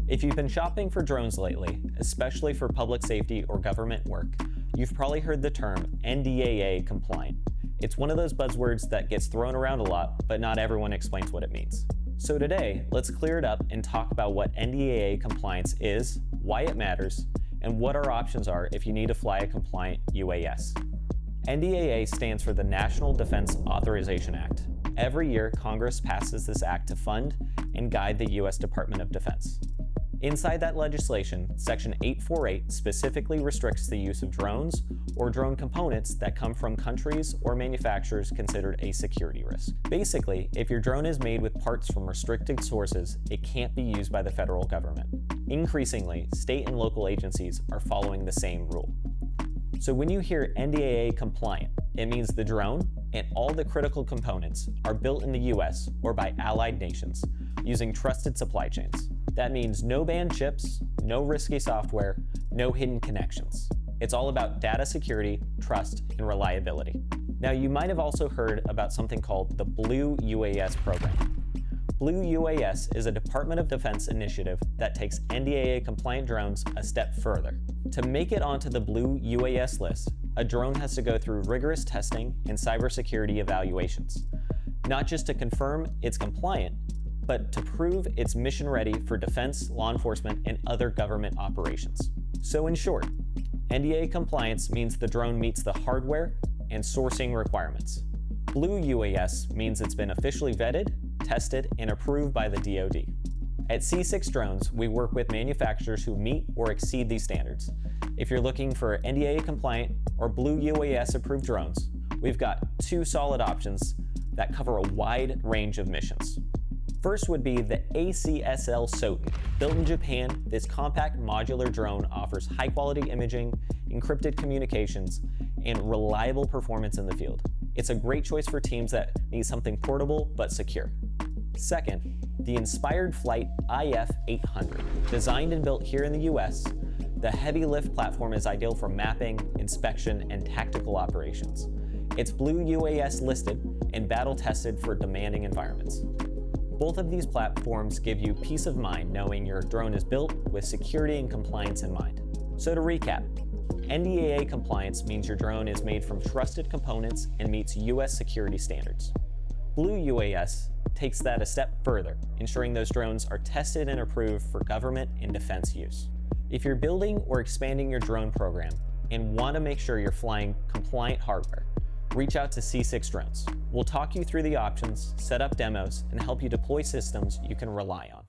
If you've been shopping for drones lately, especially for public safety or government work, you've probably heard the term NDAA compliant. It's one of those buzzwords that gets thrown around a lot, but not everyone explains what it means. So today, let's clear it up and talk about what NDAA compliance is, why it matters, and what our options are if you need to fly a compliant UAS. NDAA stands for the National Defense Authorization Act. Every year, Congress passes this act to fund and guide the U.S. Department of Defense. Inside that legislation, Section 848 specifically restricts the use of drones or drone components that come from countries or manufacturers considered a security risk. Basically, if your drone is made with parts from restricted sources, it can't be used by the federal government. Increasingly, state and local agencies are following the same rule. So when you hear NDAA compliant, it means the drone and all the critical components are built in the US or by allied nations using trusted supply chains. That means no banned chips, no risky software, no hidden connections. It's all about data security, trust, and reliability. Now, you might have also heard about something called the Blue UAS program. Blue UAS is a Department of Defense initiative that takes NDAA compliant drones a step further. To make it onto the Blue UAS list, a drone has to go through rigorous testing and cybersecurity evaluations, not just to confirm it's compliant, but to prove it's mission ready for defense, law enforcement, and other government operations. So in short, NDAA compliance means the drone meets the hardware and sourcing requirements. Blue UAS means it's been officially vetted, tested, and approved by the DoD. At C6 Drones, we work with manufacturers who meet or exceed these standards. If you're looking for NDAA compliant or Blue UAS approved drones, we've got two solid options that cover a wide range of missions. First would be the ACSL SOTN. Built in Japan, this compact modular drone offers high-quality imaging, encrypted communications, and reliable performance in the field. It's a great choice for teams that need something portable but secure. Second, the Inspired Flight IF-800. Designed and built here in the US, the heavy lift platform is ideal for mapping, inspection, and tactical operations. It's Blue UAS listed and battle tested for demanding environments. Both of these platforms give you peace of mind knowing your drone is built with security and compliance in mind. So to recap, NDAA compliance means your drone is made from trusted components and meets US security standards. Blue UAS takes that a step further, ensuring those drones are tested and approved for government and defense use. If you're building or expanding your drone program and want to make sure you're flying compliant hardware, reach out to C6 Drones. We'll talk you through the options, set up demos, and help you deploy systems you can rely on.